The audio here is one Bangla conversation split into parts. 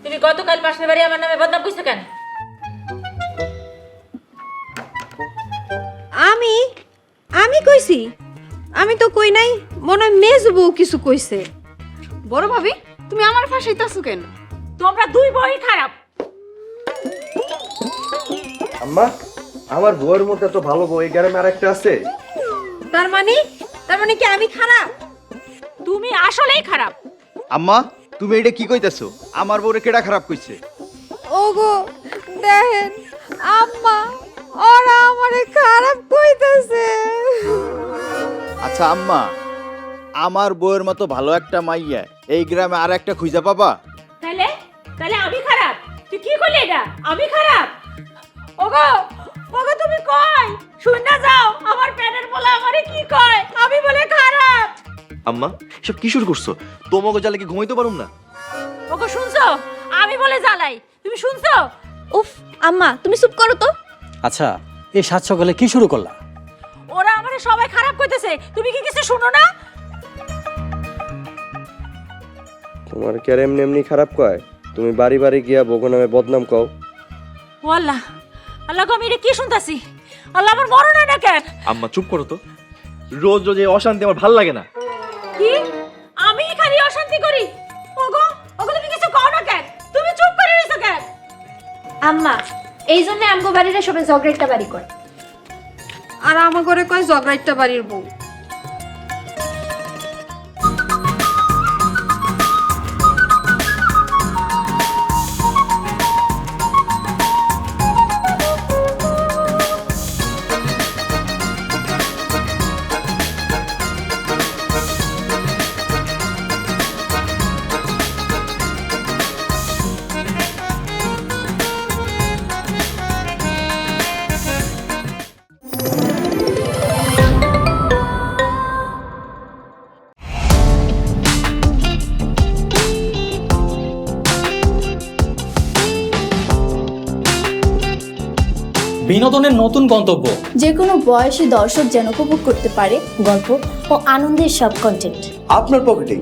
তুমি গতকাল পাশের বাড়ি আমার নামে বদনাম কইছো কেন? আমি কইছি? আমি তো কই নাই, মনে হয় মেজ বউ কিছু কইছে। বড় ভাবি, তুমি আমার ফাঁসাইতাছো কেন? তোমরা দুই বই খারাপ। আম্মা, আমার বউয়ের মধ্যে তো ভালো বউ এই গ্রামে আরেকটা আছে। তার মানে কি আমি খারাপ? তুমি আসলেই খারাপ। আম্মা, তুমি এটা কি কইতাছো? আমার বউরে কেডা খারাপ কইছে? ওগো দেখেন, আম্মা ওরা আমারে খারাপ কইতাছে। আচ্ছা আম্মা, আমার বউয়ের মতো ভালো একটা মাইয়া এই গ্রামে আর একটা খুঁজা পাবা? তাহলে তাহলে আমি খারাপ? তুই কি করলি এটা? আমি খারাপ? ওগো ওগো তুমি কই? শুন না যাও, আমার পেটের বলা আমারে কি কয়? আমি বলে খারাপ। আম্মা, এসব কি শুরু করছো? তোমাকে জ্বালে কি ঘুমাইতে পারুম না? ওগো শুনছো? আমি বলে জ্বালাই, তুমি শুনছো? উফ আম্মা তুমি চুপ করো তো। আচ্ছা, এই সাত সকালে কি শুরু করলা? ওরা আমারে সবাই খারাপ কইতেছে, তুমি কি কিছু শুনো না? তোমার কি আর এমনি এমনি খারাপ কয়? তুমি বাড়ি বাড়ি গিয়া বউ নামে বদনাম কও। ও আল্লাহ, আল্লাহ গো আমি এটা কি শুনতাছি? আল্লাহ আমার মরণ হয় না কেন? আম্মা চুপ করো তো, রোজ রোজ এই অশান্তি আমার ভাল লাগে না। কি? আমি খালি অশান্তি করি? ওগো ওগো তুমি কিছু কও না কেন? তুমি চুপ করে রইছো কেন? আম্মা, এই জন্য আমগো বাড়িরা সবাই ঝগড়া বাড়ি করে। আর আমার ঘরে কয় জগরাইটটা বাড়ির বউ। বিনোদনের নতুন গন্তব্য, যে কোনো বয়সী দর্শক যেন উপভোগ করতে পারে গল্প ও আনন্দের সব কন্টেন্ট আপনার পকেটেই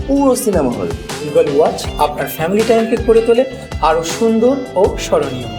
পুরো সিনেমা হল। গুগল ওয়াচ আপনার ফ্যামিলি টাইমকে করে তোলে আরো সুন্দর ও স্মরণীয়।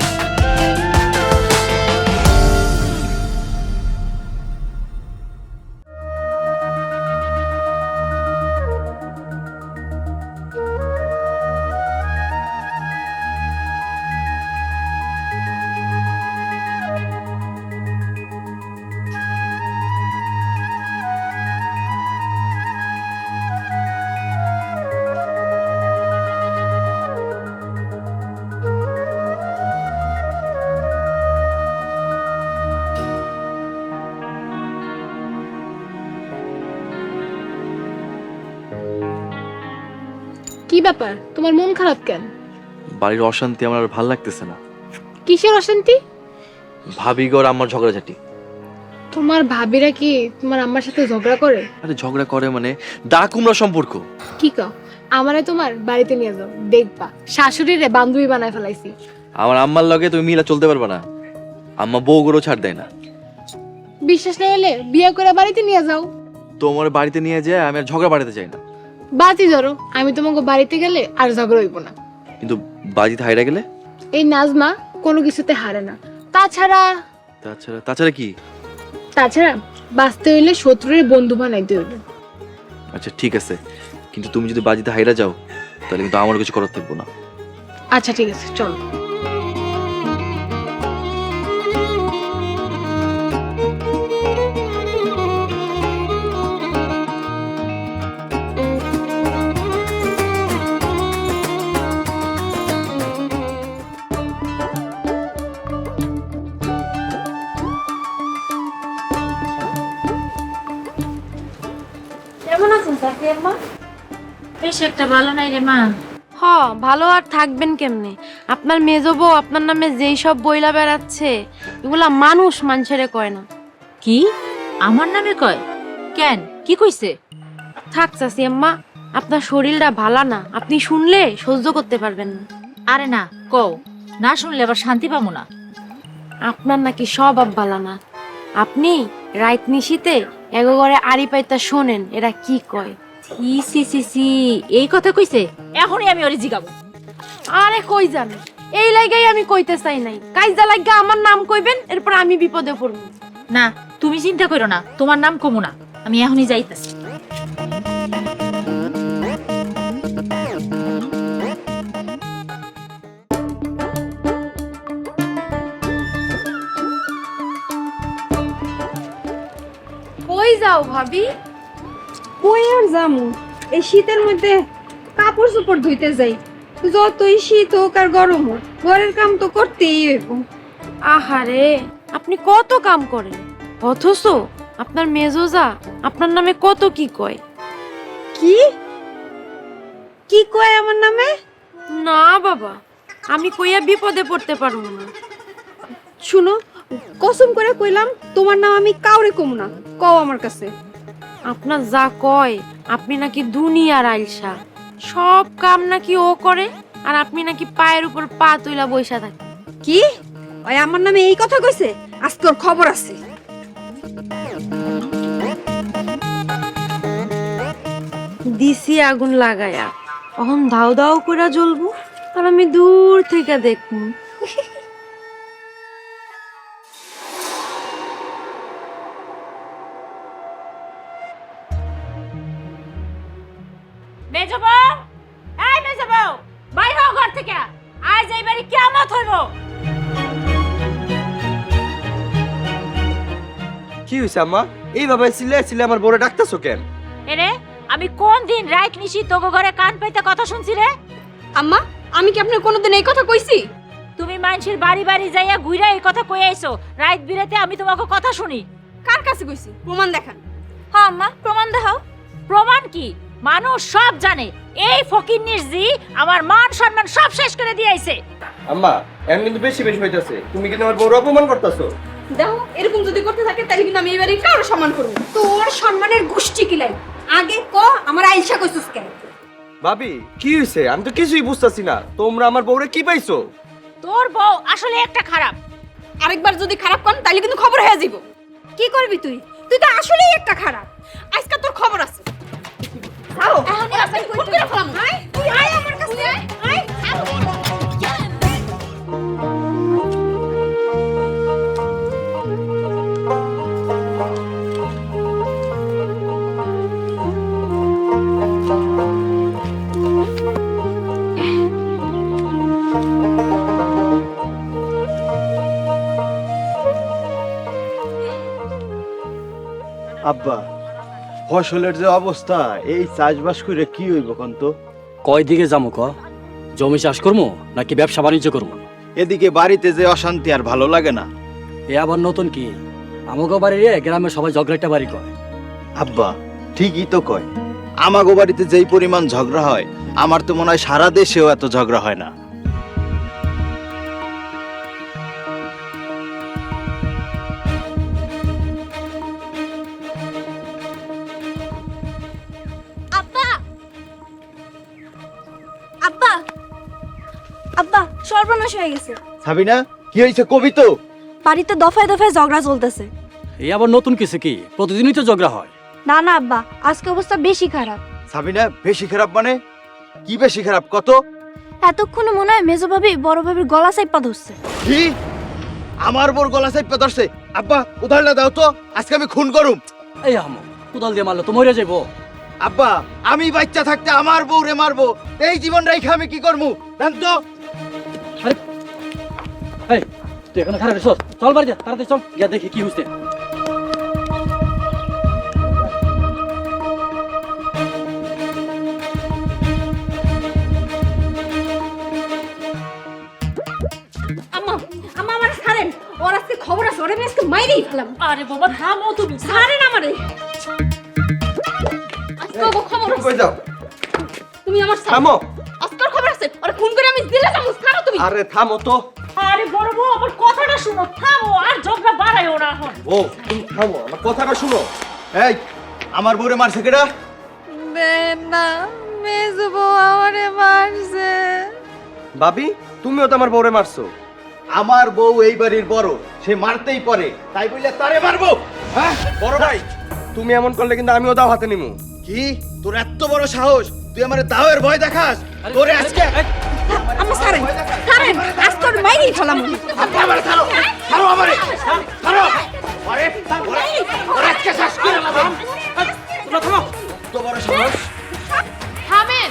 কি ব্যাপার, তোমার মন খারাপ কেন? বাড়ির অশান্তি আমার আর ভাল লাগতেছে না। কিসের অশান্তি? ভাবি গর আমার ঝগড়াঝাটি। তোমার ভাবিরা কি তোমার আম্মার সাথে ঝগড়া করে? আরে ঝগড়া করে মানে দা কুমড়া সম্পর্ক। কি কও? আমারে তোমার বাড়িতে নিয়ে যাও, দেখবা শাশুড়িরে বান্ধবী বানায় ফেলাইছি। আমার আম্মার লগে তুমি মিলা চলতে পারবে না। আম্মা বউ গরু ছাড় দেয় না। বিশ্বাস না হলে বিয়ে করে বাড়িতে নিয়ে যাও। তোমার বাড়িতে নিয়ে যায় আমি আর ঝগড়া বাড়িতে চাই না। বাতি ধরো, আমি তোমাকে বাড়িতে গেলে আর ঝগড়া হইব না। কিন্তু বাজিতে হাইরা গেলে? এই নাজমা কোনো কিছুতে হারে না। তাছাড়া তাছাড়া কি? তাছাড়া বাঁচতে হইলে শত্রুরে বন্ধু বানাইতে হইবে। আচ্ছা ঠিক আছে, কিন্তু তুমি যদি বাজিতে হাইরা যাও তাহলে কিন্তু আমার কিছু করার থাকবো না। আচ্ছা ঠিক আছে, চলো। কেমন আছেন সাফিয়ার মা? বেশ একটা ভালো নাই রে মা। হ ভালো আর থাকবেন কেমনে? আপনার মেজো বউ আপনার নামে যেই সব বইলা বেড়াচ্ছে এগুলা মানুষের কয় না। কি আমার নামে কয়? কেন, কি কইছে? থাক চাচি আম্মা, আপনার শরীরটা ভালো না, আপনি শুনলে সহ্য করতে পারবেন না। আরে না, কও না, শুনলে আবার শান্তি পাবো না। আপনার নাকি স্বভাব ভালো না। আপনি রাইত নিশিতে এগোগরে আড়ি পাইতা শোনেন এরা কি কয়। সি এই কথা কইছে? এখনই আমি ওরে জিগাবো। আরে কই যান, এই লাইগাই আমি কইতে চাই নাই। কাইজা লাগা আমার নাম কইবেন, এরপর আমি বিপদে পড়ব। না, তুমি চিন্তা করো না, তোমার নাম কমু না, আমি এখনই যাইতাছি। কই যাও ভাবি? কই আর যামু, এই শীতের মধ্যে কাপড় চোপড় ধুইতে যাই। যতই শীত হোক আর গরম হোক, ঘরের কাম তো করতেই হইব। আহারে, আপনি কত কাম করেন, অথচ আপনার মেজোজা আপনার নামে কত কি কয়। কি কি কয় আমার নামে? না বাবা, আমি কইয়া বিপদে পড়তে পারবো না। শুনো, কসম করে কইলাম তোমার নাম আমি কাউরে কম না, কও আমার কাছে। আপনার যা কয়, আপনি নাকি দুনিয়ার আইলসা, সব কাম নাকি ও করে, আর আপনি নাকি পায়ের উপর পা তুইলা বইসা থাকেন। কি ওই আমার নামে এই কথা কইছে? আজকে ওর খবর আছে। দিছি আগুন লাগায়া, এখন দাও দাও করে জ্বলবো, আর আমি দূর থেকে দেখবো। মেজো বউ, এই মেজো বউ, বাইর হও ঘর থেকে। আজ এই বাড়ি কিয়ামত হইব। কি হইছে আম্মা? এইভাবে চিল্লে আমার বউরে ডাকতেছো কেন? এরে, আমি কোন দিন রাত নিশি তোগো ঘরে কান পাইতে কথা শুনছি রে? আম্মা, আমি কি আপনার কোনোদিন এই কথা কইছি? তুমি মানুষের বাড়ি বাড়ি যাইয়া ঘুরে এই কথা কই আইছো, রাত বিরাতে আমি তোমাকে কথা শুনি। কার কাছে কইছি? প্রমাণ দেখান। হ্যাঁ আম্মা, প্রমাণ দেখাও। প্রমাণ কি? মানুষ সব জানে, এই ফকিন্নির জি আমার মান সম্মান সব শেষ করে দিয়ে আইছে। আম্মা, এখন কিন্তু বেশি হইতাছে। তুমি কিন্তু আমার বউর অপমান করতেছো। দেখো, এরকম যদি করতে থাকে তাহলে কিন্তু আমি এবারে কারো সম্মান করব। তোর সম্মানের গোষ্ঠী কিলাই, আগে ক আমার আইসা কইছস কেন? ভাবি, কি হইছে? আমি তো কিছুই বুঝতাছি না। তোমরা আমার বউরে কি পাইছো? তোর বউ আসলে একটা খারাপ। আরেকবার যদি খারাপ করেন তাহলে কিন্তু খবর হয়ে যাব। কি করবি তুই? তুই তো আসলেই একটা খারাপ। আজকে তোর খবর আছে। আও, এখন আসলে কোন করে ফলাম? আয়, তুই আয় আমার কাছে, আয়। আব্বা, ফসলের যে অবস্থা, এই চাষবাস করে কি হইব কোন তো? কয় দিকে যাবো ক? জমি চাষ করবো নাকি ব্যবসা বাণিজ্য করবো? এদিকে বাড়িতে যে অশান্তি, আর ভালো লাগে না। এ আবার নতুন কি? আমাকে বাড়ি রে, গ্রামে সবাই ঝগড়াটা বাড়ি কয়। আব্বা, ঠিকই তো কয়। আমাগো বাড়িতে যেই পরিমাণ ঝগড়া হয়, আমার তো মনে হয় সারা দেশেও এত ঝগড়া হয় না। আব্বা, আব্বা, আব্বা, সর্বনাশ হয়ে গেছে। সাবিনা, কি হয়েছে কবি তো? বাড়িতে দফায় দফায় ঝগড়া চলতেছে। এ আবার নতুন কিছু কি? প্রতিদিনই তো ঝগড়া হয়। না না আব্বা, আজকে অবস্থা বেশি খারাপ। সাবিনা, বেশি খারাপ মানে কি? বেশি খারাপ কত? এতক্ষণে মনে হয় মেজো ভাবি বড় ভাবির গলা চাইপা ধরছে। কি? আমার বোর গলা চাইপা ধরছে? আব্বা, উদাহরণ দাও তো, আজকে আমি খুন করুম। এই আহমদ, কোদাল দিয়ে মারলো তো মরে যাইবো। আব্বা, আমি বাচ্চা থাকতে আমার বউরে মারবো, এই জীবন রাইখা আমি কি করবো জানতো? এই, তুই এখানে খারাপ চল, চল বাড়ি যা, তাড়াতাড়ি চল, গিয়া দেখি কি হচ্ছে। আম্মা, আম্মা আমার ছাড়েন। ওর আজকে খবর আছে, ওরে আমি আজকে মাইরেই ফেলাম। আরে বাবা, থামো তুমি। ছাড়েন আমারে। আজকে ওর খবর আছে। কই যাও? তুমি আমার থামো। আজকে ওর খবর আছে। করছে আর খুন করে আমি জেলে যাবো ছাড়ো তুমি আরে থামো তো। আরে বড় বউ আমার কথাটা শুনো, থামো আর ঝগড়া বাড়াইও না এখন। ও তুমি থামো, আমার কথাটা শুনো। এই আমার বউরে মারছে কেডা? না মেজো বউ আমারে মারছে। ভাবি তুমিও তো আমার বউরে মারছো। আমার বউ এই বাড়ির বড়, সে মারতেই পারে, তাই বলে তারে মারবো? হ্যাঁ বড় ভাই তুমি এমন করলে কিন্তু আমিও দাও হাতে নিমু। কি তোর এত বড় সাহস? তুই আমারে দাওয়ের ভয় দেখাস? তোরে আজকে আমি ছাড়েন ছাড়েন আজ তোর মাইরি ফেলাম। আপনি আমারে ছাড়ো, ছাড়ো আমারে, ছাড়ো। আরে ওরে আজকে শেষ করে দিলাম। তোমরা থামো। এত বড় সাহস? থামেন।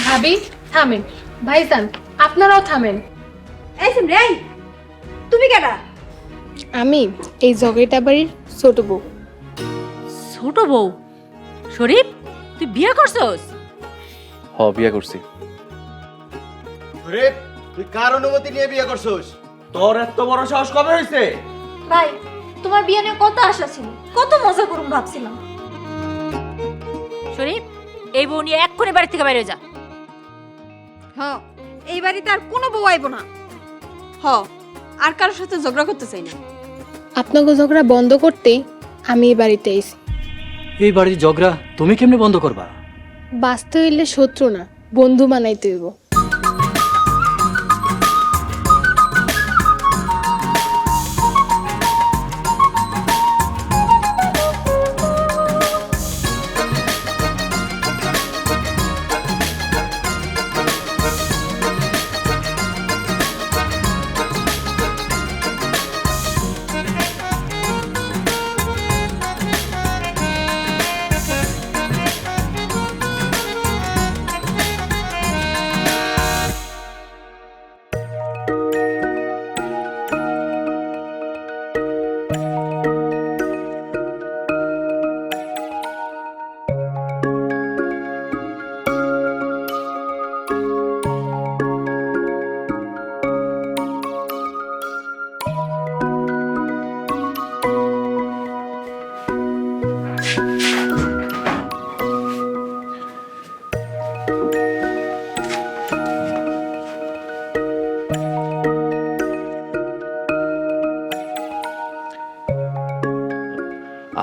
ভাবি থামেন, ভাইজান আপনারাও থামেন। এই সিমরে এই তুমি কেডা? আমি এই জগরিটা বাড়ির ছোট বউ। ছোট বউ? শরীফ তুই বিয়ে করছস? হ বিয়ে করছি। রে তুই কার অনুমতি নিয়ে বিয়ে করছিস? তোর এত বড় সাহস কবে হইছে? ভাই তোমার বিয়ে নিয়ে কত আশা ছিল, কত মজা করুম ভাবছিলাম। শরীফ এই বউ নিয়ে এক্ষুনি বাড়ি থেকে বাইরে যা। হ্যাঁ এই বাড়িতে আর কোনো বউ আইব না। হ আর কারোর সাথে ঝগড়া করতে চাই না। আপনাকে ঝগড়া বন্ধ করতেই আমি এই বাড়িতে এসেছি। এই বাড়ির ঝগড়া তুমি কেমনে বন্ধ করবা? বাঁচতে হইলে শত্রু না বন্ধু বানাইতে হইব।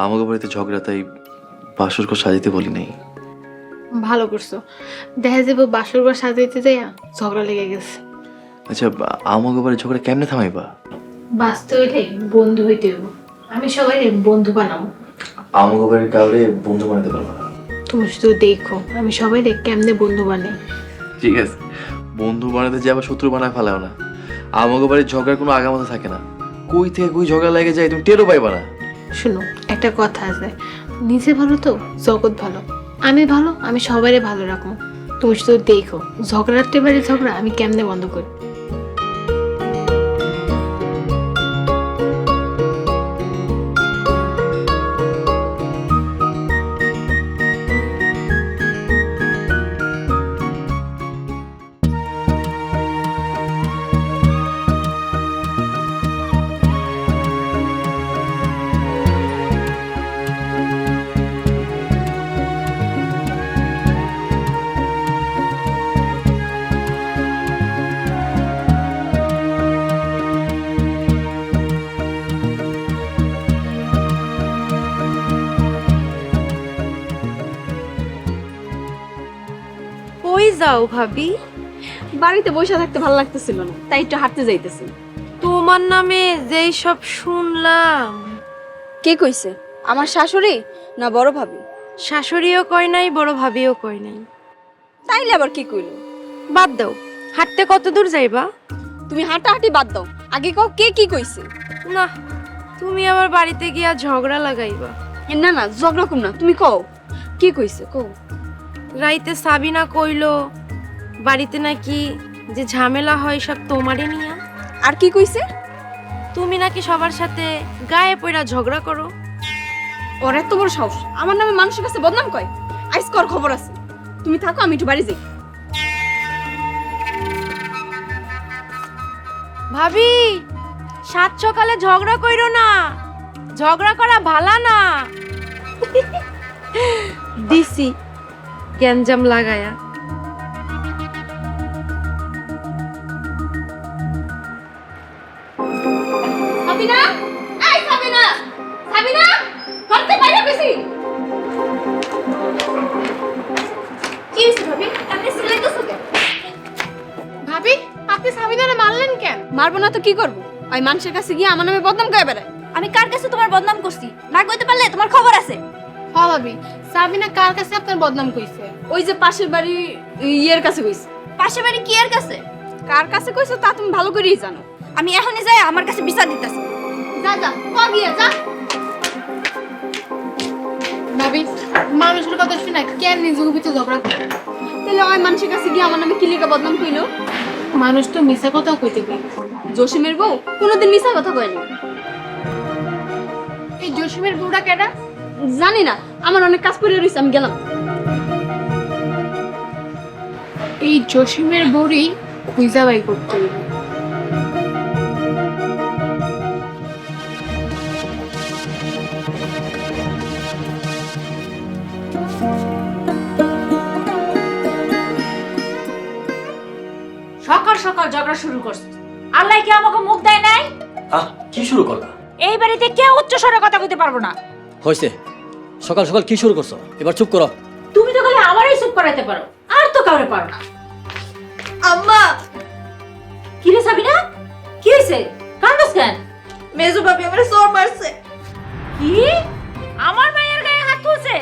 আমাকে বাড়িতে ঝগড়া, তাই বাসর ঘর সাজাইতে বলি নাই। ভালো করছো, দেখা যাবো বাসর ঘর সাজাইতে যাইয়া ঝগড়া লেগে গেছে। আচ্ছা আমাকে বাড়ির ঝগড়া কেমনে থামাইবা? বাঁচতে হইলে বন্ধু হইতে হইব। আমি সবাই বন্ধু বানাবো। আমাকে বাড়ির কাউরে বন্ধু বানাতে পারবা না। তুমি শুধু দেখো আমি সবাই কেমনে বন্ধু বানাই। ঠিক আছে, বন্ধু বানাতে যে আবার শত্রু বানায় ফেলাও না। আমাকে বাড়ির ঝগড়ার কোনো আগামাথা থাকে না, কই থেকে কই ঝগড়া লেগে যায় তুমি টেরও পাইবা না। শুনো একটা কথা আছে, নিজে ভালো তো জগৎ ভালো। আমি ভালো, আমি সবাই ভালো রাখবো। তুমি শুধু দেখো ঝগড়াতে বাড়ি ঝগড়া আমি কেমনে বন্ধ করি। কই যাও ভাবি? বাড়িতে বসে থাকতে ভালো লাগতেছিল না, তাই একটু হাঁটতে যাইতেছি। তোমার নামে যেই সব শুনলাম। কে কইছে? আমার শাশুড়ি না বড় ভাবি? শাশুড়িও কয় নাই, বড় ভাবিও কয় নাই। তাইলে আবার কি কইল? বাদ দাও, হাঁটতে কত দূর যাইবা? তুমি হাঁটাহাঁটি বাদ দাও, আগে কও কে কি কইছে? না তুমি আবার বাড়িতে গিয়া ঝগড়া লাগাইবা। না না ঝগড়া কম না, তুমি কও কি কইছে কও। রাইতে সাবিনা কইলো বাড়িতে নাকি যে ঝামেলা হয় সব তোমারে নিয়া। আর কি কইছে? তুমি নাকি সবার সাথে গায়ে পড়া ঝগড়া করো। ওর এত বড় সাহস আমার নামে মানুষের কাছে বদনাম কয়। আইসকর খবর আছে, তুমি থাকো আমি একটু বাড়ি যাই। ভাবি সাত সকালে ঝগড়া কইরো না, ঝগড়া করা ভালা না। দিছি গ্যাঞ্জাম লাগায়া। সাবিনা, এই সাবিনা, সাবিনা, ঘরতে বাইরে গেছি। কি হইছে ভাবি? আপনি সিলাইতেছো কেন? ভাবি আপনি সাবিনারে মারলেন কেন? মারবো না তো কি করব? ওই মানুষের কাছে গিয়ে আমার নামে বদনাম করে বেড়ায়। আমি কার কাছে তোমার বদনাম করছি? না কইতে পারলে তোমার খবর আছে। হ্যাঁ ভাবি, সাবিনা কার কাছে আপনার বদনাম কইছে? ওই যে পাশের বাড়ি ইয়ের কাছে কইছে। পাশের বাড়ি কি এর কাছে? কার কাছে কইছো তা তুমি ভালো করেই জানো। আমি এখনই যাই আমার কাছে বিচার দিতেছি। যা যা, গিয়ে যা। ভাবি মানুষের কথা শুনে কেন নিজের ভিতরে ঝগড়া করে? তাহলে ওই মানুষের কাছে গিয়ে আমার নামে কি লিখে বদনাম কইলো? মানুষ তো মিছা কথা কইতে পারে। জসিমের বউ কোনোদিন মিছা কথা কয়নি। এই জসিমের বউটা কেডা? জানি না, আমার অনেক কাজ করে রইছে, আমি গেলাম। এই জসিমের বউরই খুঁজা বাই করতে হবে। সকাল সকাল ঝগড়া শুরু করছিস। আল্লাহ কি আমাকে মুখ দেয় নাই? কি শুরু করলা? এই বাড়িতে কেউ উচ্চ স্বরে কথা কইতে পারবো না। হয়েছে, সকাল সকাল কি শুরু করছো? এবার চুপ করো। তুমি তো খালি আমারই চুপ করাইতে পারো, আর তো কাউরে পারো না। আম্মা, কি রে সাবিনা, কি হয়েছে? কান্দছ কেন? মেজো ভাবি আমারে চোর মারছে। কি? আমার মায়ের গায়ে হাত তুলছে?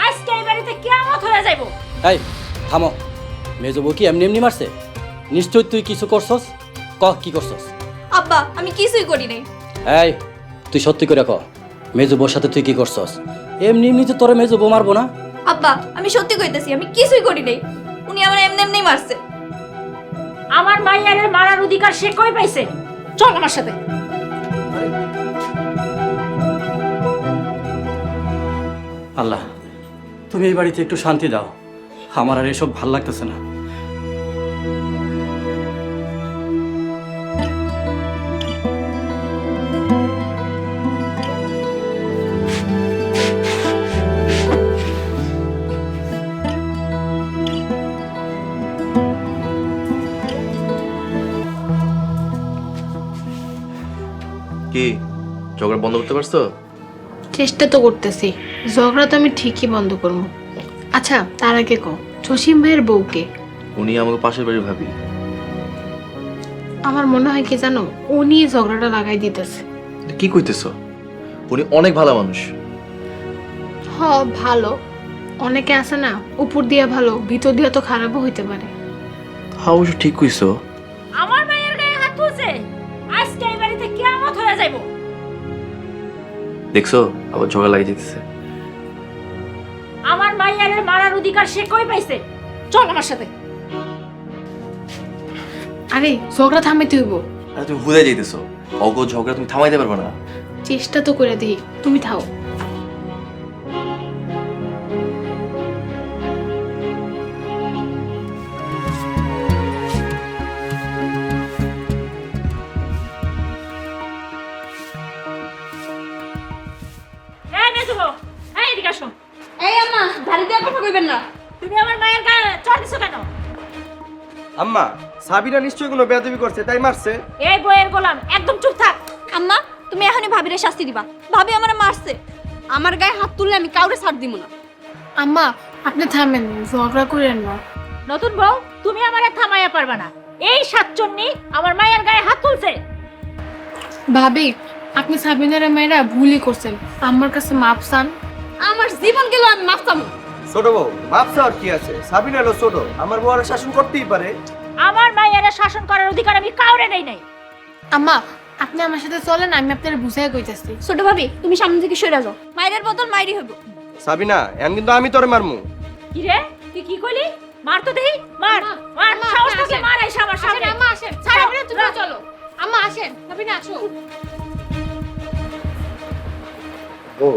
আজকে এই বাড়িতে কিয়ামত হয়ে যাইবো। এই থামো, মেজো বউ কি এমনি এমনি মারছে? নিশ্চয় তুই কিছু করছস। কি করছস? আব্বা, আমি কিছুই করি নাই। এই তুই সত্যি করে ক, মেজো বউর সাথে তুই কি করছস? এমনি এমনি তো তোরে মেজো বউ মারবো না। আব্বা, আমি সত্যি কইতেছি, আমি কিছুই করি নাই। উনি আমার এমনি এমনি মারছে। আমার মাইয়ারে মারার অধিকার সে কই পাইছে? চল আমার সাথে। আল্লাহ, তুমি এই বাড়িতে একটু শান্তি দাও, আমার আর এসব ভাল লাগতেছে না। কি ঝগড়া বন্ধ করতে পারছো? চেষ্টা তো করতেছি, ঝগড়া তো আমি ঠিকই বন্ধ করবো। আচ্ছা তার আগে কও, জসিম ভাইয়ের বউকে? উনি আমাকে পাশের বাড়ি ভাবি। আমার মনে হয় কি জানো, উনি ঝগড়াটা লাগাই দিতেছে। কি কইতেছো? উনি অনেক ভালো মানুষ। হ ভালো, অনেকে আছে না উপর দিয়া ভালো ভিতর দিয়া তো খারাপও হইতে পারে। হ্যাঁ অবশ্য ঠিক কইছো। আমার মায়ের গায়ে হাত তুলছে, আজকে এই বাড়িতে কিয়ামত হয়ে যাইবো। দেখছো আবার ঝগড়া লাগিয়ে যেতেছে। আমার মাইয়ারে মারার অধিকার সে কই পাইছে? চল আমার সাথে। আরে ঝগড়া থামাইতে হইব। আরে তুমি হুদায় যাইতেছো, অগো ঝগড়া তুমি থামাইতে পারবে না। চেষ্টা তো করে দিই, তুমি থাও। এই মেজো বউ, এই এদিকে আসো। এই আম্মা, ধারে দিয়ে কথা কইবেন না। তুমি আমার মায়ের গায়ে চড় দিছো কেন? আম্মা, সাবিনা নিশ্চয়ই কোনো বেয়াদবি করছে তাই মারছে। এই বইয়ের গোলাম, একদম চুপ থাক। আম্মা, তুমি এখনই ভাবিরে শাস্তি দিবা। ভাবি আমারে মারছে, আমার গায়ে হাত তুললে আমি কাউরে ছাড় দিব না। আম্মা আপনি থামেন, ঝগড়া করেন না। নতুন বউ, তুমি আমারে থামাইয়া পারবা না। এই সাতচন্নি আমার মায়ের গায়ে হাত তুলছে। ভাবি আপনি সাবিনারে মেয়েরা ভুলই করছেন, আমার কাছে মাপ চান। আমার জীবন গেল, আমি মাফ চামু। ছোট বউ, ভাবছে আর কি আছে? সাবিনা হলো ছোট, আমার বউ আর শাসন করতেই পারে। আমার মায়ের শাসন করার অধিকার আমি কাউরে দেই নাই। আম্মা আপনি আমার সাথে চলেন, আমি আপনার বুঝাই কইতাছি। ছোট ভাবি, তুমি সামনে থেকে সরে যাও। মায়ের বদল মাইরি হইব। সাবিনা, এখন কিন্তু আমি তোরে মারমু। কি রে, তুই কি কইলি? মার তো দেই, মার মার, সাহস থাকলে মার। আইসা আমার সামনে। আম্মা আসেন, সাবিনা তুমি চলো। আম্মা আসেন, সাবিনা আসো। ও,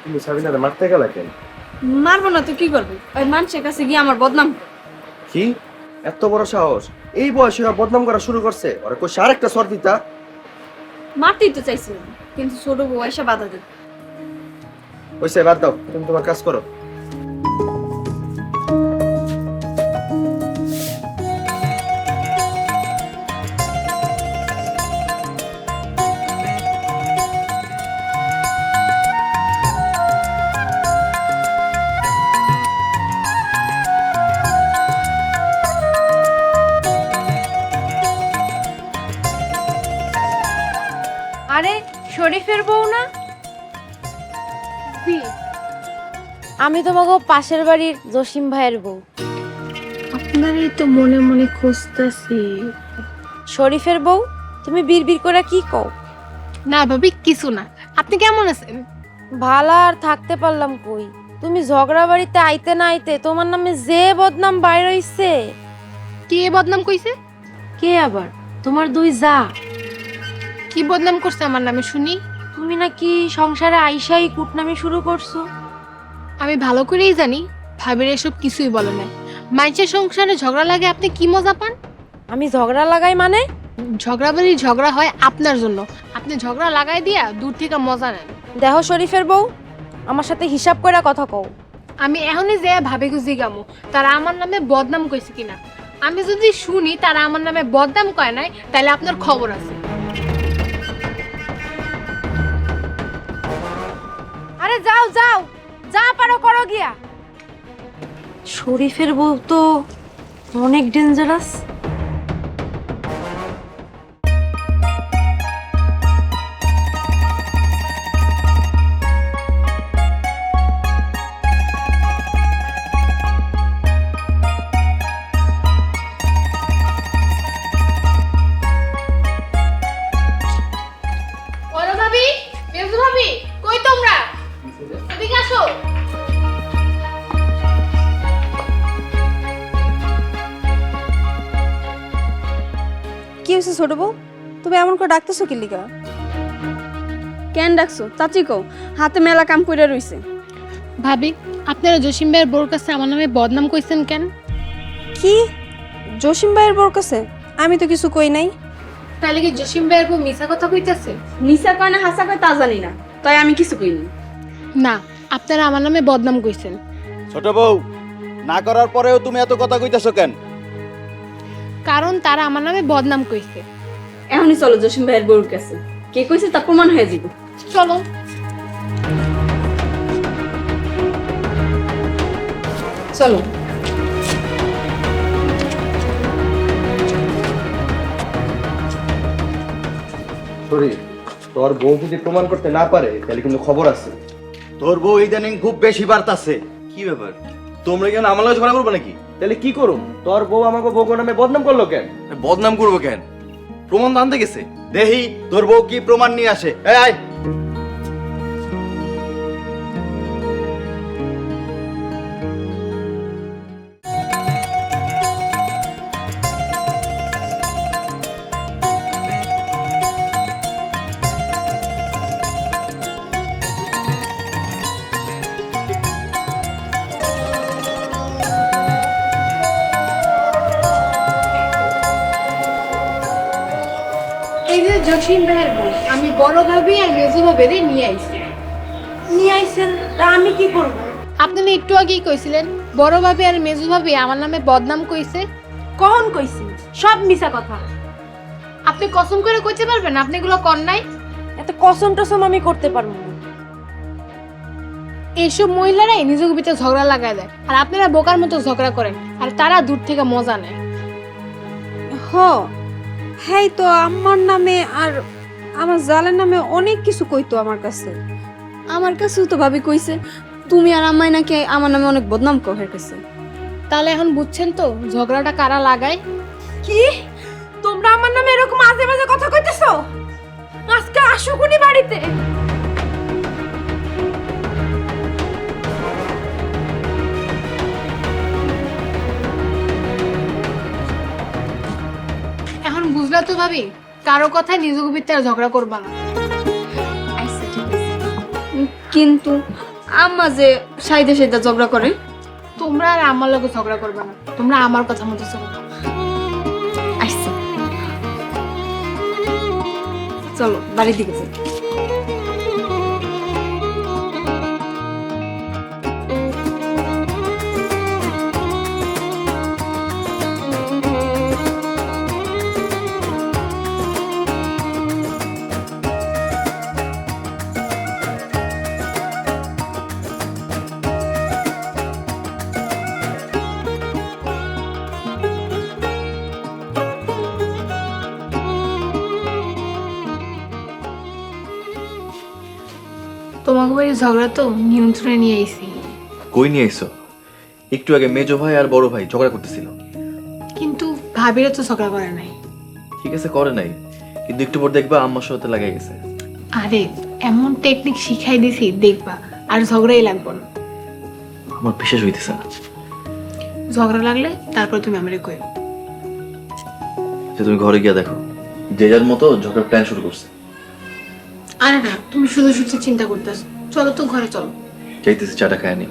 তুমি সাবিনারে মারতে গেলা কেন? মারবো না তো কি করবে? ওই মানুষের কাছে গিয়ে আমার বদনাম। কি এত বড় সাহস? এই বয়সে ওরা বদনাম করা শুরু করছে? ওরা কই আরেকটা সর দিতা? মারতেই তো চাইছিলাম, কিন্তু ছোট বউ এসে বাধা দিল। ওইসে বাদ দাও, তুমি তোমার কাজ করো। আরে শরীফের বউ না? আমি তোমাকে পাশের বাড়ির জসিম ভাইয়ের বউ। আপনারই তো মনে মনে খুঁজতেছি। শরীফের বউ, তুমি বিড়বিড় করে কি কও? না ভাবি, কিছু না। আপনি কেমন আছেন? ভালো আর থাকতে পারলাম কই। তুমি ঝগড়া বাড়িতে আইতে না আইতে তোমার নামে যে বদনাম বাইর হইছে। কে বদনাম কইছে? কে আবার? তোমার দুই যা। কি বদনাম করছে আমার নামে শুনি? তুমি নাকি সংসারে আইসাই কুটনামি শুরু করছো। আমি ভালো করেই জানি ভাবির এসব কিছুই বলে না। মানুষের সংসারে ঝগড়া লাগে আপনি কি মজা পান? আমি ঝগড়া লাগাই মানে? ঝগড়া বাড়ি ঝগড়া হয় আপনার জন্য। আপনি ঝগড়া লাগাই দিয়া দূর থেকে মজা নেন। দেহ শরীফের বউ, আমার সাথে হিসাব করে কথা কও। আমি এখনই যে ভাবি গুজি গামু তারা আমার নামে বদনাম কইছে কিনা। আমি যদি শুনি তারা আমার নামে বদনাম কয় নাই, তাহলে আপনার খবর আছে। আরে যাও যাও, যা পারো করো গিয়া। শরীফের বউ তো অনেক ডেঞ্জারাস। বলো ভাবি, মেজু ভাবি, কই তোমরা? এদিকে আসো। কি হয়েছে ছোট বউ? তুমি এমন করে ডাকতেছো কি লিগা? কেন ডাকছো চাচি? কও হাতে মেলা কাম কইরা রইছে। ভাবি, আপনারা জসিম ভাইয়ের বোর কাছে আমার নামে বদনাম কইছেন কেন? কি জসিম ভাইয়ের বউর কাছে? আমি তো কিছু কই নাই। তাহলে কি জসিম ভাইয়ের বউ মিছা কথা কইতাছে? নিসা কয় না হাসা কয় তা জানি না, তাই আমি কিছু কইনি। না, আপনারা আমার নামে বদনাম কইছেন। ছোট বউ, না করার পরেও তুমি এত কথা কইতাছো কেন? কারণ তারা আমার নামে বদনাম কইছে। এখনই চলো জসিম ভাইয়ের বউর কাছে, কে কইছে তা প্রমাণ হয়ে যাবে। চলো। চলো। শরীফ, তোর বউ যদি প্রমাণ করতে না পারে তাহলে কিন্তু খবর আছে। তোর বউ ইদানিং খুব বেশি বাড়তাছে। কি ব্যাপার, তোমরা কেন আমার লগে ঝগড়া করবে নাকি? তাহলে কি করুম? তোর বউ আমাকে বউ নামে বদনাম করলো কেন? বদনাম করবো কেন? প্রমাণ তো আনতে গেছে। দেহি তোর বউ কি প্রমাণ নিয়ে আসে। এই আয়। এই যে জসিম ভাইয়ের বউ, আমি বড় ভাবি আর মেজু ভাবিরে নিয়ে আইছি। নিয়ে আইছেন, তা আমি কি করব? আপনি না একটু আগেই কইছিলেন বড় ভাবি আর মেজু ভাবি আমার নামে বদনাম কইছে। কখন কইছি? সব মিছা কথা। আপনি কসম করে কইতে পারবেন আপনি এগুলো কর নাই? এত কসম টসম আমি করতে পারবো না। এইসব মহিলারাই নিজের ভিতরে ঝগড়া লাগায় দেয়, আর আপনারা বোকার মতো ঝগড়া করেন, আর তারা দূর থেকে মজা নেয়। হ, হ্যাঁ তো আমার নামে আর আমার জালের নামে অনেক কিছু কইতো আমার কাছে। আমার কাছেও তো ভাবি কইছে তুমি আর আমায় নাকি আমার নামে অনেক বদনাম করার কাছে। তাহলে এখন বুঝছেন তো ঝগড়াটা কারা লাগায়? কি তোমরা আমার নামে এরকম আজে বাজে কথা কইতেছো? আজকে আসো কোনি বাড়িতে। এখন বুঝলা তো ভাবি, কারো কথায় নিজের ভিতরে ঝগড়া করবা না। কিন্তু আম্মা যে সাইদে সাইদে ঝগড়া করে। তোমরা আর আমার লগে ঝগড়া করবা না, তোমরা আমার কথা মতো চলো। আচ্ছা চলো বাড়ির দিকে যাই। আমাকে বাড়ির ঝগড়া তো নিয়ন্ত্রণে নিয়ে আইছি। কই নিয়ে আইছো? একটু আগে মেজো ভাই আর বড় ভাই ঝগড়া করতেছিল। কিন্তু ভাবিরা তো ঝগড়া করে নাই। ঠিক আছে, করে নাই, কিন্তু একটু পর দেখবা আম্মার সাথে লাগাই গেছে। আরে এমন টেকনিক শিখাই দিছি, দেখবা আর ঝগড়াই লাগবে না। আমার বিশ্বাস হইতেছে না। ঝগড়া লাগলে তারপর তুমি আমারে কইও। যে তুমি ঘরে গিয়া দেখো, যে যার মতো ঝগড়ার প্ল্যান শুরু করছে। আরে না, তুমি শুধু শুধু চিন্তা করতেছ। চলো তো ঘরে চলো। চাইতেছি চাটা খায় নি।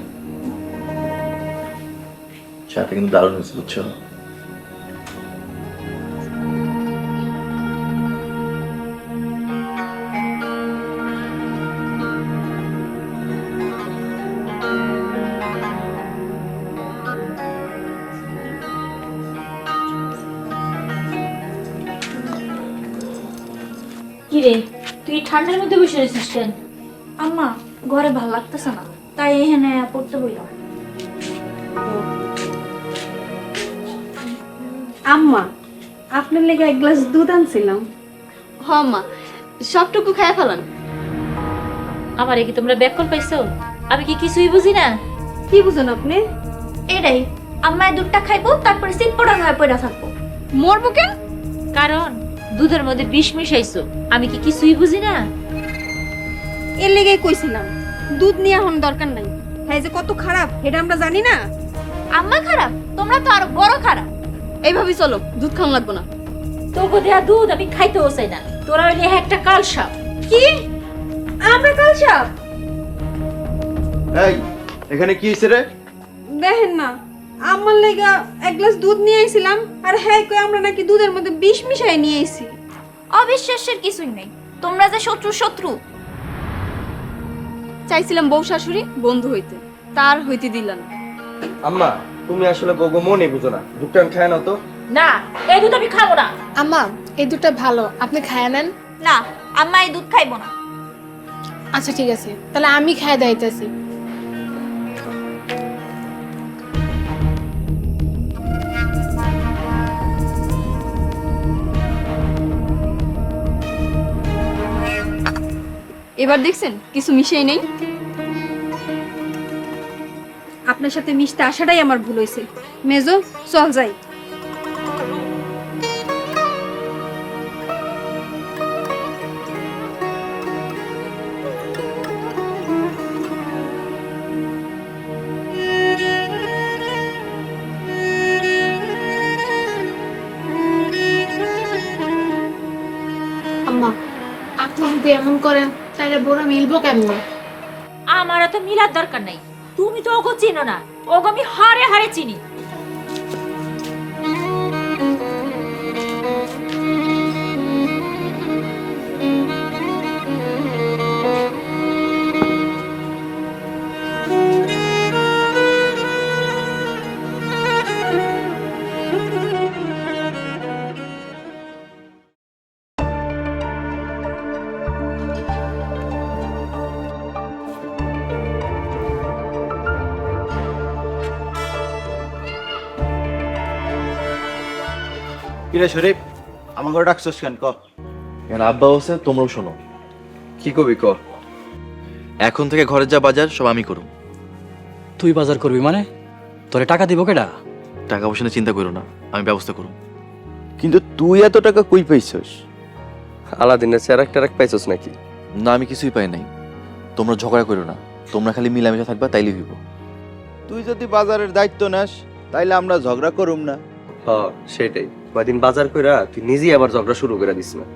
চাটা কিন্তু দারুণ হয়েছে, বুঝছো? কিরে তুই ঠান্ডার মধ্যে বসে রয়েছিস কেন? আম্মা ঘরে ভালো লাগতেছে না, তাই এখানে পড়তে বললাম। আম্মা, আপনার লেগে এক গ্লাস দুধ আনছিলাম। হ মা, সবটুকু খায় ফেলান। আমারে কি তোমরা ব্যাকল পাইছো? আমি কি কিছুই বুঝি না? কি বুঝেন আপনি? এটাই, আম্মায় দুধটা খাইবো, তারপরে শীত পড়া হয়ে পড়া থাকবো। মরবো কেন? কারণ দুধের মধ্যে বিষ মিশাইছো। আমি কি কিছুই বুঝি না? এর লেগেই কইছিলাম দুধ নিয়ে এখন দরকার নাই। হ্যাঁ, যে কত খারাপ এটা আমরা জানি না। আম্মা খারাপ, তোমরা তো আরো বড় খারাপ। এইভাবেই চলো, দুধ খাওয়া লাগবো না। তোকে দেয়া দুধ আমি খাইতেও চাই না। তোরা হইলে একটা কাল সাপ। কি? আমরা কাল সাপ? এই এখানে কি হইছে রে? দেখেন না, আমার লেগা এক গ্লাস দুধ নিয়ে আইছিলাম, আর হ্যাঁ কই আমরা নাকি দুধের মধ্যে বিষ মিশাই নিয়ে আইছি। অবিশ্বাসের কিছুই নেই, তোমরা যে শত্রু শত্রু। চাইছিলাম বউ শাশুড়ি বন্ধু হইতে, তার হইতে দিল না। আম্মা, তুমি আসলে বগো মনে বুঝো না, দুধটা খায় না তো। না, এই দুধ আমি খাবো না। আম্মা, এই দুধটা ভালো, আপনি খায় নেন। না, আম্মা এই দুধ খাইবো না। আচ্ছা ঠিক আছে, তাহলে আমি খায় দাইতেছি। এবার দেখছেন কিছু মিশেই নেই। আপনার সাথে মিশতে আসাটাই আমার ভুল হয়েছে। মেজো, চল যাই। আম্মা, আপনি যদি এমন করেন তাহলে বড় মিলবো কেমন? আমার তো মিলার দরকার নাই। তুমি তো ওকে চিনো না, ওকে আমি হারে হারে চিনি। কিরে শরীফ, আমার ঘরে ডাকছস কেন? ক। এখানে আব্বা বসে, তোমরাও শোনো। কি কবি ক? এখন থেকে ঘরের যা বাজার সব আমি করুম। তুই বাজার করবি মানে? তোরে টাকা দিব কেডা? টাকা পয়সা নিয়ে চিন্তা করো না, আমি ব্যবস্থা করুম। কিন্তু তুই এত টাকা কই পাইছস? আলাদিনের চেরাক টেরাক পাইছস নাকি? না, আমি কিছুই পাই নাই। তোমরা ঝগড়া করো না, তোমরা খালি মিলামিশা থাকবা, তাইলে হইব। তুই যদি বাজারের দায়িত্ব নাস তাইলে আমরা ঝগড়া করুম না। হ্যাঁ সেটাই, কয়দিন বাজার কইরা তুই নিজেই আবার ঝগড়া শুরু করে দিস না।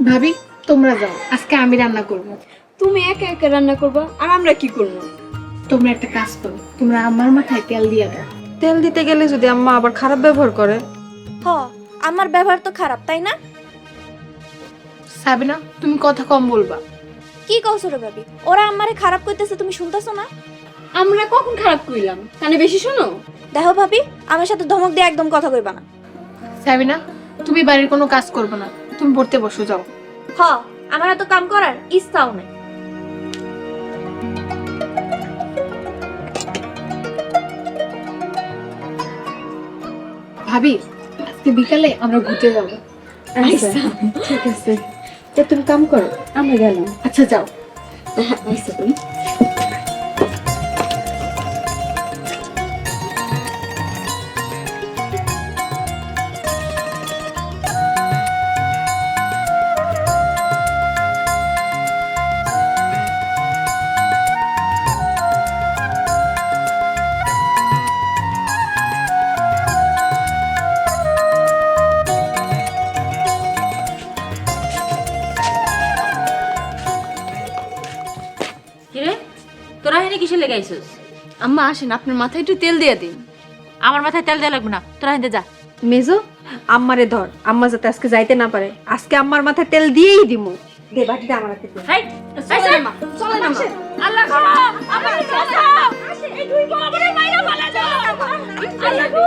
ভাবি, তোমরা যাও, আজকে আমি রান্না করব। তুমি একা একা রান্না করবা আর আমরা কি করবো? তোমরা একটা কাজ করো, তোমরা আমার মাথায় তেল দিয়ে দাও। তেল দিতে গেলে যদি আম্মা আবার খারাপ ব্যবহার করে? হ আমার ব্যবহার তো খারাপ তাই না? সাবিনা তুমি কথা কম বলবা। কি কও ছোট ভাবি, ওরা আমারে খারাপ কইতেছে তুমি শুনতাছো না? আমরা কখন খারাপ কইলাম? কানে বেশি শোনো? দেখো ভাবি, আমার সাথে ধমক দিয়ে একদম কথা কইবা না। সাবিনা তুমি বাড়ির কোনো কাজ করবে না, তুমি পড়তে বসো যাও। হ আমার এত কাম করার ইচ্ছাও নেই। ভাবি আজকে বিকালে আমরা ঘুরতে যাবো। আচ্ছা ঠিক আছে, তো তুমি কাম করো, আমরা গেলাম। আচ্ছা যাও। আচ্ছা তুমি কিরে তোরা এনে কিসে লেগাইছিস? আম্মা আসেন, আপনার মাথায় একটু তেল দিয়ে দিন। আমার মাথায় তেল দেওয়া লাগবে না, তোরা এনে যা। মেজো আম্মারে ধর, আম্মা যাতে আজকে যাইতে না পারে। আজকে আম্মার মাথায় তেল দিয়েই দিমু। দে বাটিটা আমার হাতে দে। হাই চলেন মা, চলেন মা। আল্লাহ গো আমারে বাঁচাও, এই দুই গো আমারে মাইরা ফেলা দাও। আল্লাহ গো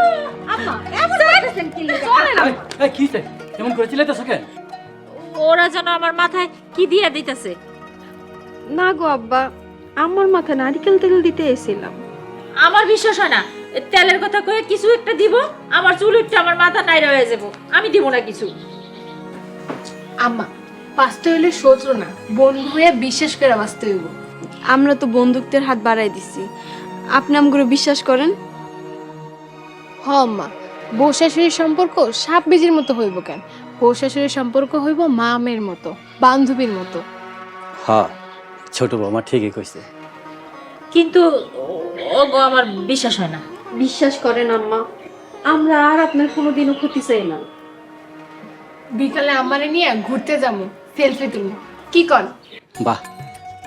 আম্মা এমন করতেছেন কি লিগা? চলেন এই কি হইছে? এমন করে চিল্লাইতেছো কেন? ওরা যেন আমার মাথায় কি দিয়া দিতেছে। না গো আব্বা, আমার মাথায় নারকেল তেল দিতে এসেছিলাম। আমার বিশ্বাস হয় না, তেলের কথা কয়ে কিছু একটা দিব, আমার চুল উঠতে আমার মাথা নাইরা হয়ে যাব। আমি দিব না কিছু। আম্মা বাঁচতে হইলে শত্রু না, বন্ধু হয়ে বিশ্বাস করে বাঁচতে হইব। আমরা তো বন্দুকদের হাত বাড়াই দিছি, আপনি আমগুলো বিশ্বাস করেন? হ আম্মা, বউ শাশুড়ির সম্পর্ক সাপ বেজির মতো হইব কেন? বউ শাশুড়ির সম্পর্ক হইব মা মেয়ের মতো, বান্ধবীর মতো। হ্যাঁ ছোট বৌমা ঠিকই কইছে। কিন্তু ও গো আমার বিশ্বাস হয় না। বিশ্বাস করেন আম্মা, আমরা আর আপনার কোনোদিনও ক্ষতি চাই না। বিকালে আমারে নিয়ে ঘুরতে যাবো, সেলফি তুলবো, কি কর? বাহ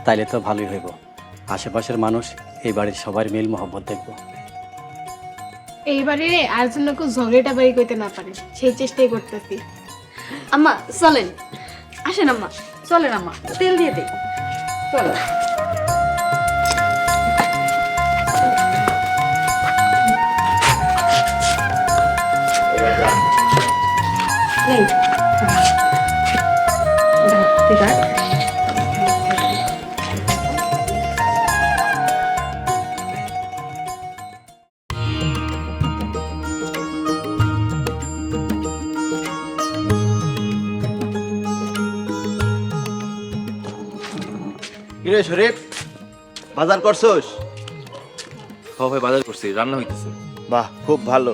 তাইলে তো ভালোই হইব। আশেপাশের মানুষ এই বাড়ির সবার মিল মোহব্বত দেখবো। এই বাড়িরে আর জন্য কেউ ঝগড়াটা বাড়ি করতে না পারে, সেই চেষ্টাই করতেছি। আম্মা চলেন, আসেন আম্মা। চলেন আম্মা, তেল দিয়ে দে। চলো এই ঠিক আছে। কিরে শরীফ, বাজার করছস? হ ভাই বাজার করছি, রান্না হইতেছে। বাহ খুব ভালো।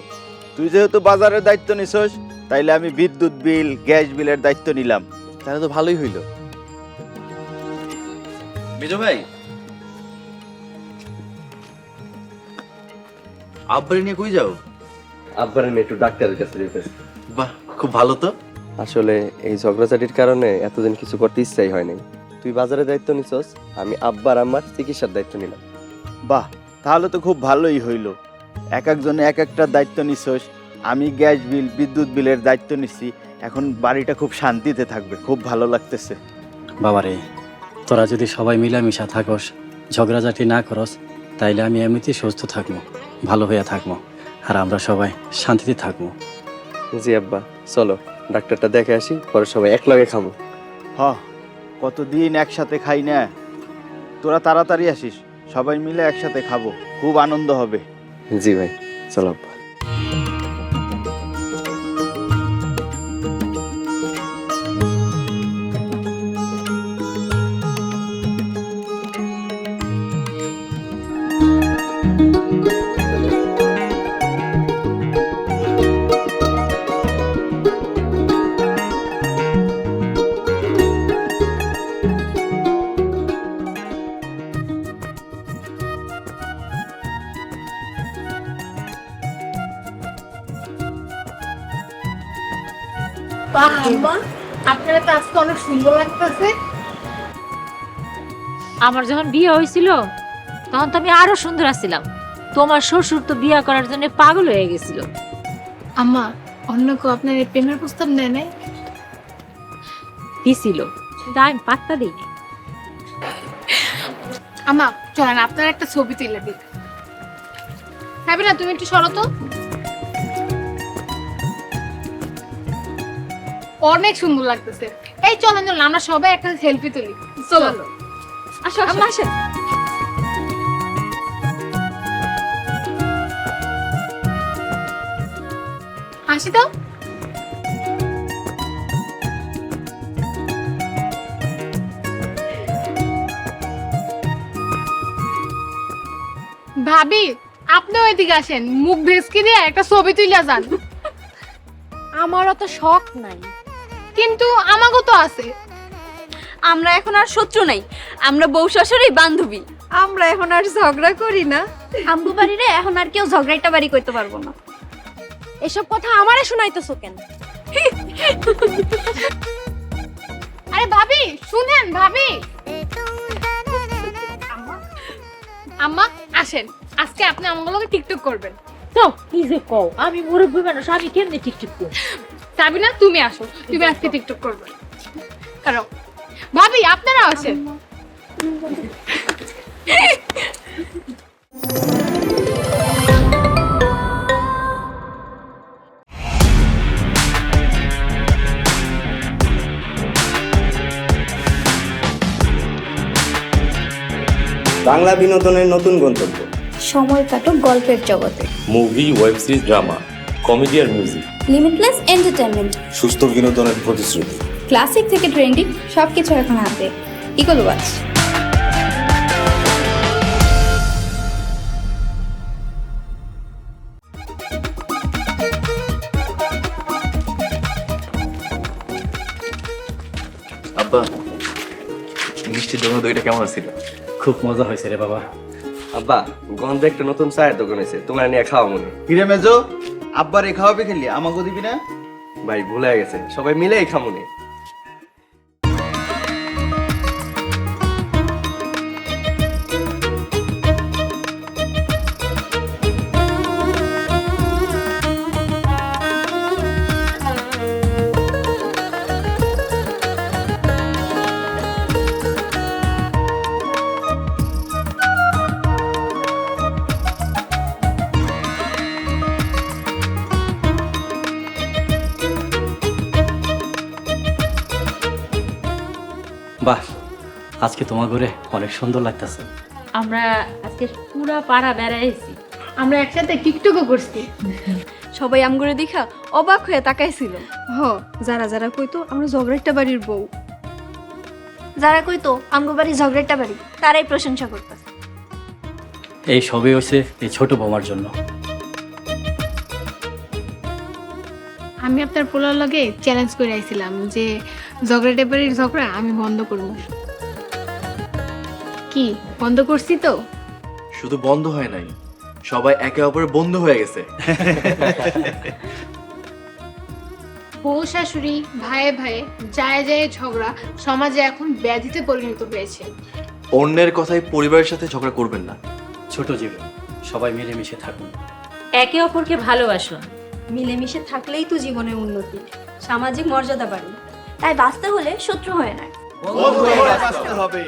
তুই যেহেতু বাজারের দায়িত্ব নিছস, তাইলে আমি বিদ্যুৎ বিল গ্যাস বিলের দায়িত্ব নিলাম। তাহলে তো ভালোই হইল। মেজো ভাই, আব্বারে নিয়ে কই যাও? আব্বার আমি একটু ডাক্তারের কাছে যেতে। বাহ খুব ভালো তো। আসলে এই ঝগড়াঝাটির কারণে এতদিন কিছু করতে ইচ্ছাই হয় নাই। তুই বাজারের দায়িত্ব নিছস, আমি আব্বার আম্মার চিকিৎসার দায়িত্ব নিলাম। বাহ তাহলে তো খুব ভালোই হইল। এক একজনে এক একটা দায়িত্ব নিছস, আমি গ্যাস বিল বিদ্যুৎ বিলের দায়িত্ব নিছি। এখন বাড়িটা খুব শান্তিতে থাকবে, খুব ভালো লাগতেছে। বাবারে তোরা যদি সবাই মিলামিশা থাকস, ঝগড়াঝাটি না করস, তাইলে আমি এমনিতেই সুস্থ থাকবো, ভালো হইয়া থাকবো, আর আমরা সবাই শান্তিতে থাকবো। জি আব্বা, চলো ডাক্তারটা দেখে আসি, পরে সবাই একলগে খাবো। হ কতদিন একসাথে খাই না। তোরা তাড়াতাড়ি আসিস, সবাই মিলে একসাথে খাবো, খুব আনন্দ হবে। জি ভাই, চলো আব্বা। বাহ আম্মা, আপনারা তো আজকে অনেক সুন্দর লাগতেছে। আমার যখন বিয়ে হয়েছিল তখন তো আমি আরো সুন্দর আছিলাম। তোমার শ্বশুর তো বিয়া করার জন্য পাগল হয়ে গেছিল। আম্মা, অন্য কেউ আপনার এই প্রেমের প্রস্তাব নেয় নাই? দিছিল, কিন্তু আমি পাত্তা দিই না। আম্মা চলেন আপনার একটা ছবি তুলে দিই। সাবিনা তুমি একটু সরো তো। অনেক সুন্দর লাগতেছে। এই চলেন চলেন আমরা সবাই একটা সেলফি তুলি। চলো আসো আসো আসেন। হাসি দাও। ভাবি আপনিও এদিকে আসেন, মুখ ভেসকে দিয়ে একটা ছবি তুলে যান। আমারও তো শখ নাই, কিন্তু আমাকেও তো আছে। আমরা এখন আর শত্রু নাই, আমরা বউ শাশুড়ি বান্ধবী। আমরা এখন আর ঝগড়া করি না। আমগো বাড়িরে এখন আর কেউ ঝগড়াইটা বাড়ি করতে পারবো না। এসব কথা আমারে শোনাইতেছো কেন? আরে ভাবি শুনেন, ভাবি আম্মা আসেন, আজকে আপনি আমাগুলোকে টিকটক করবেন। তো কি যে কও, আমি মুরব্বী মানুষ, আমি কেমনে টিকটক করব? সাবিনা তুমি আসো, তুমি আজকে টিকটক করবে। কারণ ভাবি আপনারা আসেন। বাংলা বিনোদনের নতুন গন্তব্য। সময় কাটুক গল্পের জগতে। Movie, web series, drama, comedy আর মিউজিক। Limitless entertainment. সুস্থ বিনোদনের প্রতিশ্রুতি। ক্লাসিক থেকে ট্রেন্ডিং সবকিছু এখন হাতে। Eagle Watch. আব্বা, মিষ্টির দোকানে দইটা কেমন ছিল? খুব মজা হয়েছে রে বাবা। আব্বা, গন্ধে একটা নতুন চায়ের দোকান হয়েছে, তোমার নিয়ে খাওয়া মনে। হিরে মেজো, আব্বার এ খাওয়াবে খেলি, আমাকেও দিবি না? ভাই ভুলে গেছে, সবাই মিলেই খামুনি। বাহ, আজকে তোমার ঘরে অনেক সুন্দর লাগতেছে। আমরা আজকে পুরা পাড়া বেড়াইছি। আমরা একসাথে টিকটকও করছি। সবাই আমগুলো দেখা অবাক হয়ে তাকাইছিল। হ, যারা যারা কইতো আমরা ঝগড়াটা বাড়ির বউ। যারা কইতো আমগো বাড়ি ঝগড়াইটা বাড়ি, তারাই প্রশংসা করতেছে। এই সবই হয়েছে এই ছোট বৌমার জন্য। আমি আপনার পোলার লগে চ্যালেঞ্জ করে আইছিলাম যে ঝগড়া টেপারির ঝগড়া আমি বন্ধ করব। কি বন্ধ করছি তো? শুধু বন্ধ হয় নাই, সবাই একে অপরের বন্ধু হয়ে গেছে। বউ শাশুড়ি, ভাইয়ে ভাইয়ে, যায় যায় ঝগড়া সমাজে এখন ব্যাধিতে পরিণত হয়েছে। অন্যের কথায় পরিবারের সাথে ঝগড়া করবেন না। ছোট জীবন, সবাই মিলেমিশে থাকুন। একে অপরকে ভালোবাসুন। মিলেমিশে থাকলেই তো জীবনের উন্নতি, সামাজিক মর্যাদা বাড়ে। তাই বাঁচতে হলে শত্রু হয় না। বন্ধু হয়ে বাঁচতে হবে।